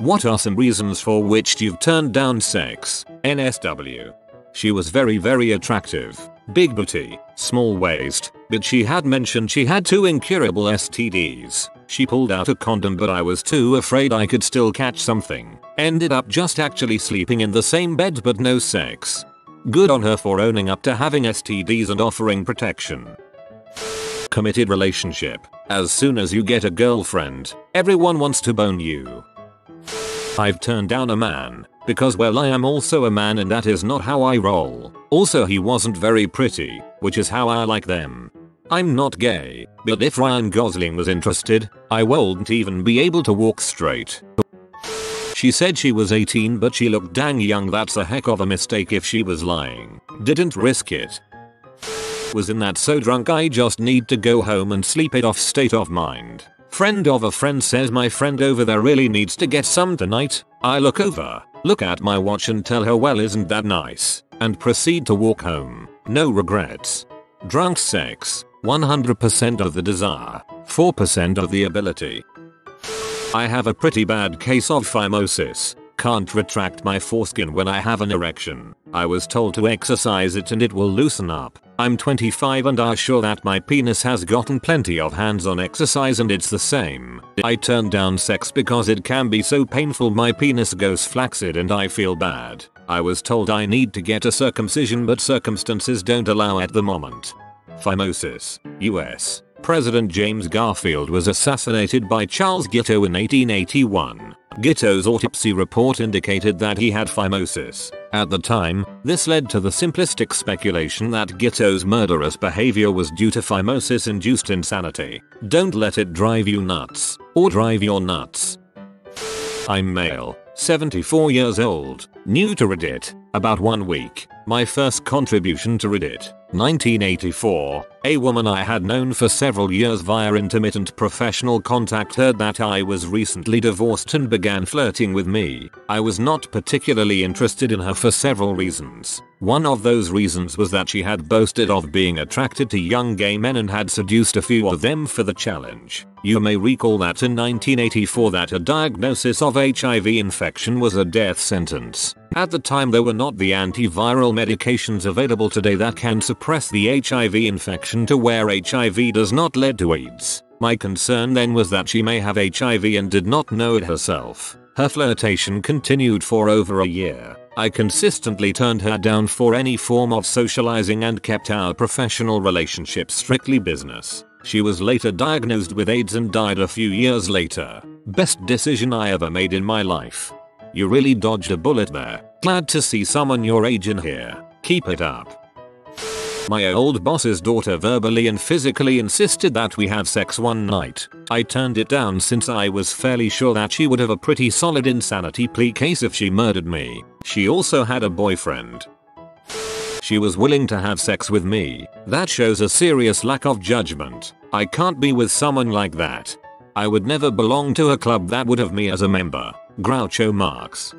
What are some reasons for which you've turned down sex? NSW. She was very attractive. Big booty, small waist, but she had mentioned she had 2 incurable STDs. She pulled out a condom but I was too afraid I could still catch something. Ended up just actually sleeping in the same bed but no sex. Good on her for owning up to having STDs and offering protection. Committed relationship. As soon as you get a girlfriend, everyone wants to bone you. I've turned down a man because well I am also a man and that is not how I roll. Also he wasn't very pretty, which is how I like them. I'm not gay, but if Ryan Gosling was interested, I wouldn't even be able to walk straight. She said she was 18 but she looked dang young. That's a heck of a mistake if she was lying. Didn't risk it. Was in that so drunk I just need to go home and sleep it off state of mind. Friend of a friend says my friend over there really needs to get some tonight. I look over, look at my watch and tell her well isn't that nice, and proceed to walk home. No regrets. Drunk sex, 100% of the desire, 4% of the ability. I have a pretty bad case of phimosis. Can't retract my foreskin when I have an erection. I was told to exercise it and it will loosen up. I'm 25 and I'm sure that my penis has gotten plenty of hands-on exercise and it's the same. I turned down sex because it can be so painful. My penis goes flaccid and I feel bad. I was told I need to get a circumcision but circumstances don't allow at the moment. Phimosis, US. President James Garfield was assassinated by Charles Guiteau in 1881. Guiteau's autopsy report indicated that he had phimosis. At the time, this led to the simplistic speculation that Guiteau's murderous behavior was due to phimosis-induced insanity. Don't let it drive you nuts, or drive your nuts. I'm male, 74 years old, new to Reddit, about 1 week. My first contribution to Reddit, 1984. A woman I had known for several years via intermittent professional contact heard that I was recently divorced and began flirting with me. I was not particularly interested in her for several reasons. One of those reasons was that she had boasted of being attracted to young gay men and had seduced a few of them for the challenge. You may recall that in 1984 that a diagnosis of HIV infection was a death sentence. At the time there were not the antiviral medications available today that can suppress the HIV infection to where HIV does not lead to AIDS. My concern then was that she may have HIV and did not know it herself. Her flirtation continued for over a year. I consistently turned her down for any form of socializing and kept our professional relationship strictly business. She was later diagnosed with AIDS and died a few years later. Best decision I ever made in my life. You really dodged a bullet there. Glad to see someone your age in here. Keep it up. My old boss's daughter verbally and physically insisted that we have sex one night. I turned it down since I was fairly sure that she would have a pretty solid insanity plea case if she murdered me. She also had a boyfriend. She was willing to have sex with me. That shows a serious lack of judgment. I can't be with someone like that. I would never belong to a club that would have me as a member. Groucho Marx.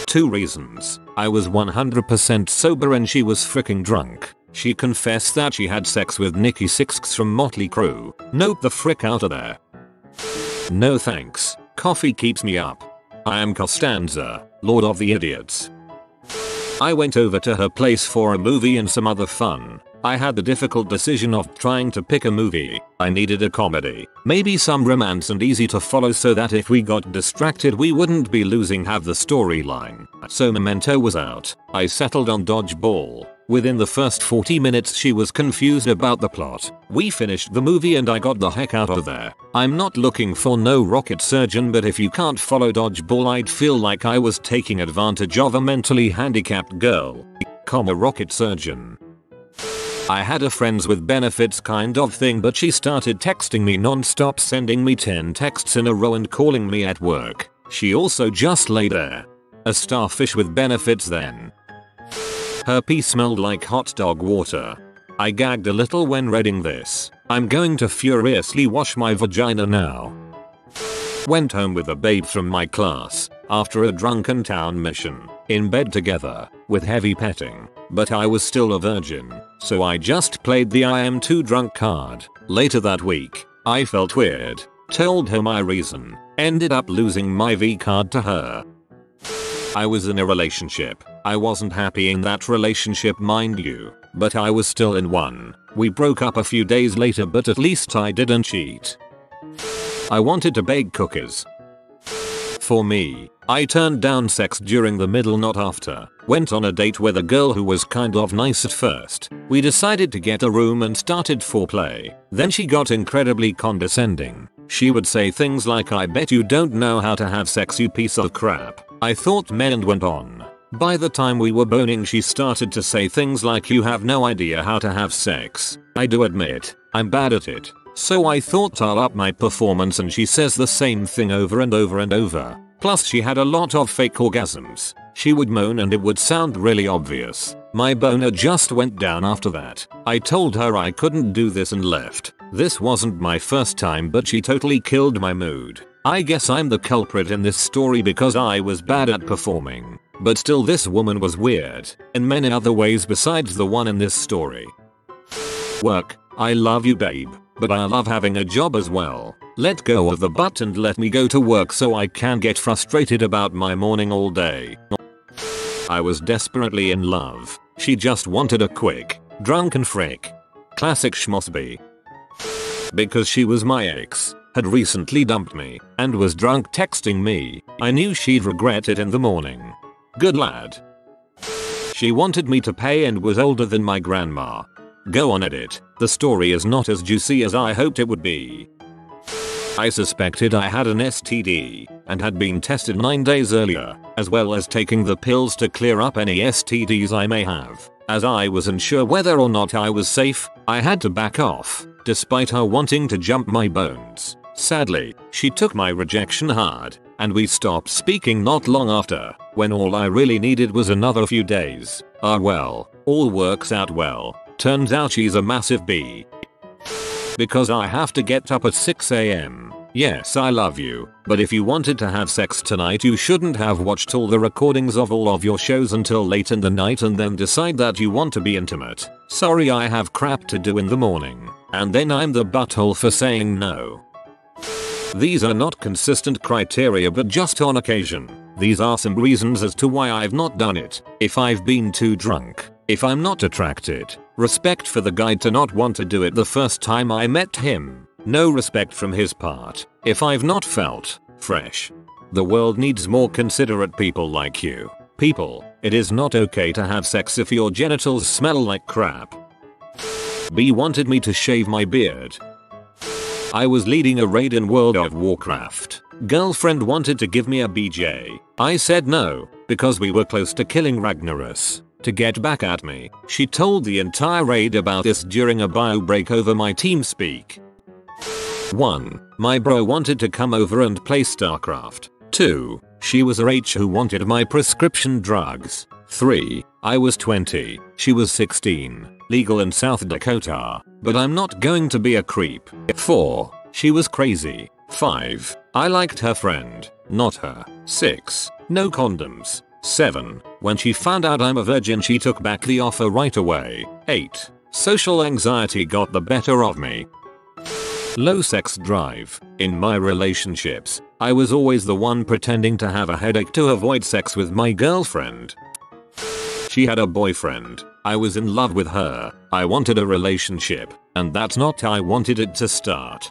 2 reasons. I was 100% sober and she was freaking drunk. She confessed that she had sex with Nikki Sixx from Motley Crue. Nope the frick out of there. No thanks. Coffee keeps me up. I am Costanza, Lord of the Idiots. I went over to her place for a movie and some other fun. I had the difficult decision of trying to pick a movie. I needed a comedy, maybe some romance and easy to follow so that if we got distracted we wouldn't be losing half the storyline. So Memento was out. I settled on Dodgeball. Within the first 40 minutes she was confused about the plot. We finished the movie and I got the heck out of there. I'm not looking for no rocket surgeon, but if you can't follow Dodgeball I'd feel like I was taking advantage of a mentally handicapped girl. A rocket surgeon. I had a friends with benefits kind of thing, but she started texting me non-stop, sending me 10 texts in a row and calling me at work. She also just lay there. A starfish with benefits then. Her pee smelled like hot dog water. I gagged a little when reading this. I'm going to furiously wash my vagina now. Went home with a babe from my class after a drunken town mission. In bed together, with heavy petting. But I was still a virgin, so I just played the I am too drunk card. Later that week, I felt weird. Told her my reason. Ended up losing my V card to her. I was in a relationship. I wasn't happy in that relationship, mind you, but I was still in one. We broke up a few days later, but at least I didn't cheat. I wanted to bake cookies. For me, I turned down sex during the middle, not after. Went on a date with a girl who was kind of nice at first. We decided to get a room and started foreplay. Then she got incredibly condescending. She would say things like, "I bet you don't know how to have sex, you piece of crap." I thought men and went on. By the time we were boning, she started to say things like, "You have no idea how to have sex." I do admit, I'm bad at it. So I thought I'll up my performance, and she says the same thing over and over and over. Plus she had a lot of fake orgasms. She would moan and it would sound really obvious. My boner just went down after that. I told her I couldn't do this and left. This wasn't my first time, but she totally killed my mood. I guess I'm the culprit in this story because I was bad at performing. But still, this woman was weird in many other ways besides the one in this story. Work. I love you, babe, but I love having a job as well. Let go of the butt and let me go to work so I can get frustrated about my morning all day. I was desperately in love. She just wanted a quick, drunken frick. Classic schmosby. Because she was my ex, had recently dumped me, and was drunk texting me, I knew she'd regret it in the morning. Good lad. She wanted me to pay and was older than my grandma. Go on, edit. The story is not as juicy as I hoped it would be. I suspected I had an STD and had been tested 9 days earlier, as well as taking the pills to clear up any STDs I may have. As I was unsure whether or not I was safe, I had to back off, despite her wanting to jump my bones. Sadly, she took my rejection hard, and we stopped speaking not long after, when all I really needed was another few days. Ah well, all works out well. Turns out she's a massive B. Because I have to get up at 6 AM. Yes, I love you, but if you wanted to have sex tonight, you shouldn't have watched all the recordings of all of your shows until late in the night and then decide that you want to be intimate. Sorry, I have crap to do in the morning. And then I'm the butthole for saying no. These are not consistent criteria, but just on occasion. These are some reasons as to why I've not done it. If I've been too drunk. If I'm not attracted. Respect for the guy to not want to do it the first time I met him. No respect from his part. If I've not felt fresh. The world needs more considerate people like you. People, it is not okay to have sex if your genitals smell like crap. B wanted me to shave my beard. I was leading a raid in World of Warcraft. Girlfriend wanted to give me a BJ. I said no, because we were close to killing Ragnaros. To get back at me, she told the entire raid about this during a bio break over my TeamSpeak. 1. My bro wanted to come over and play StarCraft. 2. She was a H who wanted my prescription drugs. 3. I was 20. She was 16. Legal in South Dakota. But I'm not going to be a creep. 4. She was crazy. 5. I liked her friend, not her. 6. No condoms. 7. When she found out I'm a virgin, she took back the offer right away. 8. Social anxiety got the better of me. Low sex drive. In my relationships, I was always the one pretending to have a headache to avoid sex with my girlfriend. She had a boyfriend. I was in love with her. I wanted a relationship, and that's not how I wanted it to start.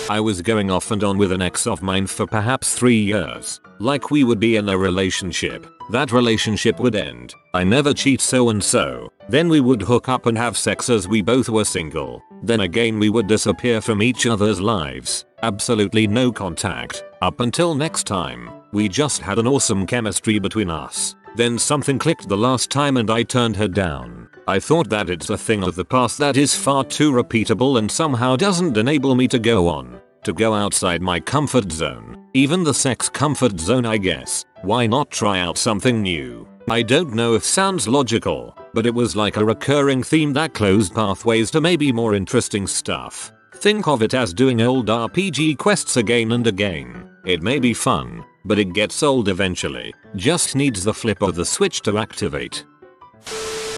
I was going off and on with an ex of mine for perhaps 3 years. Like we would be in a relationship. That relationship would end. I never cheat so and so. Then we would hook up and have sex as we both were single. Then again we would disappear from each other's lives. Absolutely no contact. Up until next time. We just had an awesome chemistry between us. Then something clicked the last time and I turned her down. I thought that it's a thing of the past that is far too repeatable and somehow doesn't enable me to go on. To go outside my comfort zone. Even the sex comfort zone, I guess. Why not try out something new? I don't know if sounds logical, but it was like a recurring theme that closed pathways to maybe more interesting stuff. Think of it as doing old RPG quests again and again. It may be fun, but it gets old eventually. Just needs the flip of the switch to activate.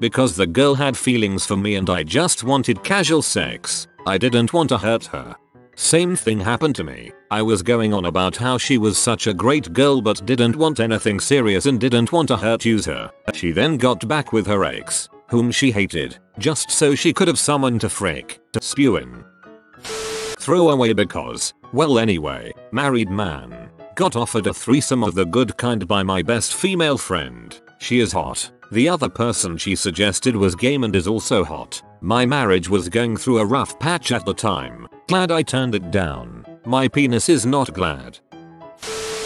Because the girl had feelings for me and I just wanted casual sex. I didn't want to hurt her. Same thing happened to me. I was going on about how she was such a great girl but didn't want anything serious and didn't want to hurt her. She then got back with her ex, whom she hated, just so she could have someone to frick, spewing. Throw away because, well anyway, married man. Got offered a threesome of the good kind by my best female friend. She is hot. The other person she suggested was game and is also hot. My marriage was going through a rough patch at the time. Glad I turned it down. My penis is not glad.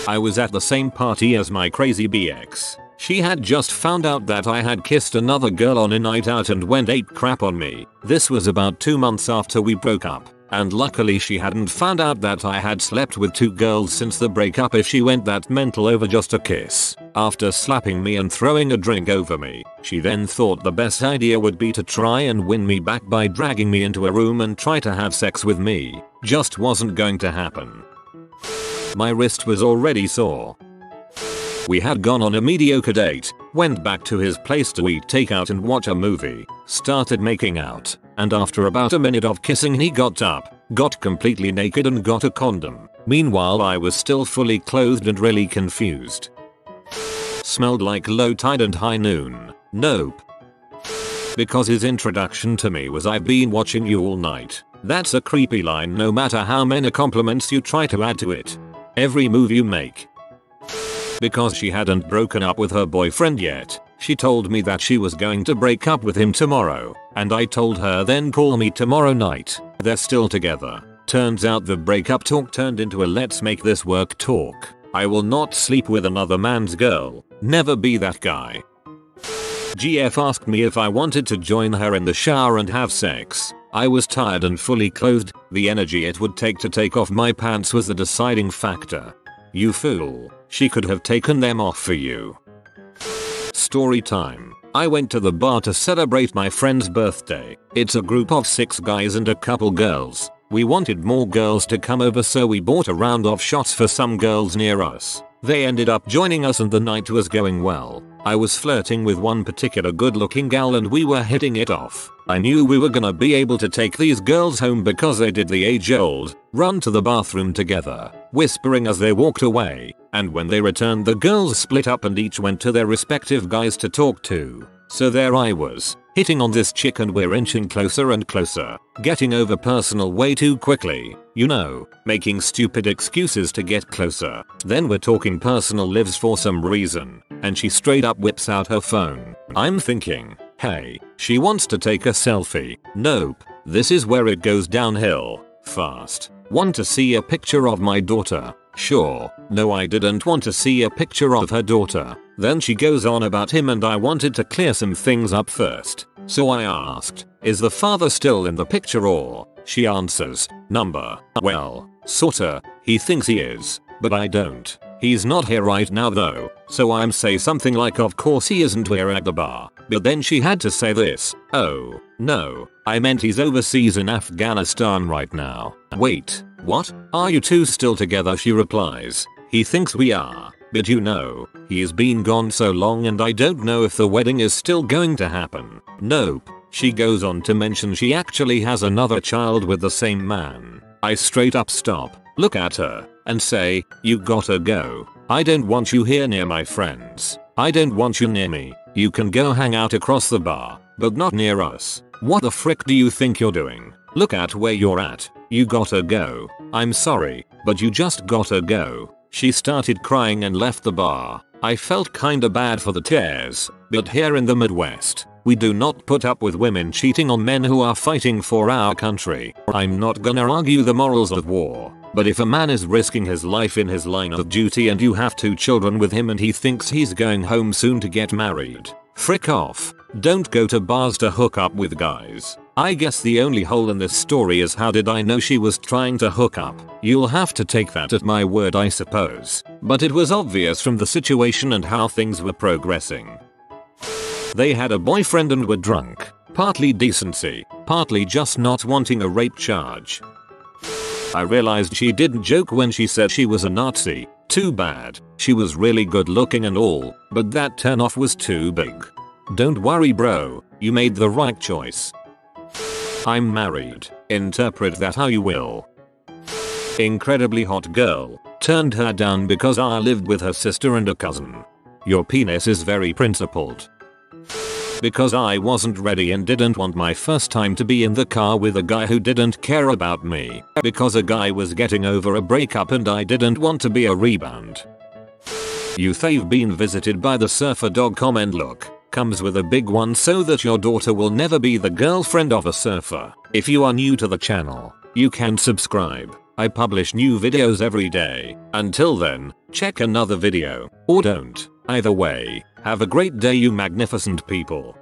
I was at the same party as my crazy BX. She had just found out that I had kissed another girl on a night out and went ape crap on me. This was about 2 months after we broke up. And luckily she hadn't found out that I had slept with 2 girls since the breakup if she went that mental over just a kiss. After slapping me and throwing a drink over me, she then thought the best idea would be to try and win me back by dragging me into a room and try to have sex with me. Just wasn't going to happen. My wrist was already sore. We had gone on a mediocre date, went back to his place to eat takeout and watch a movie, started making out, and after about a minute of kissing he got up, got completely naked and got a condom. Meanwhile I was still fully clothed and really confused. Smelled like low tide and high noon. Nope. Because his introduction to me was I've been watching you all night. That's a creepy line no matter how many compliments you try to add to it. Every move you make. Because she hadn't broken up with her boyfriend yet, she told me that she was going to break up with him tomorrow, and I told her then call me tomorrow night. They're still together. Turns out the breakup talk turned into a let's make this work talk. I will not sleep with another man's girl. Never be that guy. GF asked me if I wanted to join her in the shower and have sex. I was tired and fully clothed. The energy it would take to take off my pants was the deciding factor. You fool. She could have taken them off for you. Story time. I went to the bar to celebrate my friend's birthday. It's a group of 6 guys and a couple girls. We wanted more girls to come over so we bought a round of shots for some girls near us. They ended up joining us and the night was going well. I was flirting with one particular good-looking gal and we were hitting it off. I knew we were gonna be able to take these girls home because they did the age-old, run to the bathroom together, whispering as they walked away, and when they returned the girls split up and each went to their respective guys to talk to. So there I was, hitting on this chick and we're inching closer and closer, getting over personal way too quickly, you know, making stupid excuses to get closer. Then we're talking personal lives for some reason, and she straight up whips out her phone. I'm thinking, hey, she wants to take a selfie. Nope, this is where it goes downhill, fast. Want to see a picture of my daughter? Sure. No, I didn't want to see a picture of her daughter. Then she goes on about him and I wanted to clear some things up first. So I asked, is the father still in the picture or? She answers, number. Well, sorta. He thinks he is, but I don't. He's not here right now though, so I'm say something like of course he isn't here at the bar. But then she had to say this, oh, no, I meant he's overseas in Afghanistan right now. Wait, what? Are you two still together? She replies, he thinks we are, but you know, he's been gone so long and I don't know if the wedding is still going to happen. Nope. She goes on to mention she actually has another child with the same man. I straight up stop, look at her, and say, you gotta go. I don't want you here near my friends. I don't want you near me. You can go hang out across the bar, but not near us. What the frick do you think you're doing? Look at where you're at. You gotta go. I'm sorry, but you just gotta go. She started crying and left the bar. I felt kinda bad for the tears, but here in the Midwest, we do not put up with women cheating on men who are fighting for our country. I'm not gonna argue the morals of war, but if a man is risking his life in his line of duty and you have 2 children with him and he thinks he's going home soon to get married, frick off. Don't go to bars to hook up with guys. I guess the only hole in this story is how did I know she was trying to hook up? You'll have to take that at my word I suppose. But it was obvious from the situation and how things were progressing. They had a boyfriend and were drunk. Partly decency, partly just not wanting a rape charge. I realized she didn't joke when she said she was a Nazi. Too bad. She was really good looking and all, but that turnoff was too big. Don't worry bro, you made the right choice. I'm married. Interpret that how you will. Incredibly hot girl. Turned her down because I lived with her sister and a cousin. Your penis is very principled. Because I wasn't ready and didn't want my first time to be in the car with a guy who didn't care about me. Because a guy was getting over a breakup and I didn't want to be a rebound. You've been visited by the surfer dog. Comment look. Comes with a big one so that your daughter will never be the girlfriend of a surfer. If you are new to the channel, you can subscribe. I publish new videos every day. Until then, check another video, or don't. Either way, have a great day you magnificent people.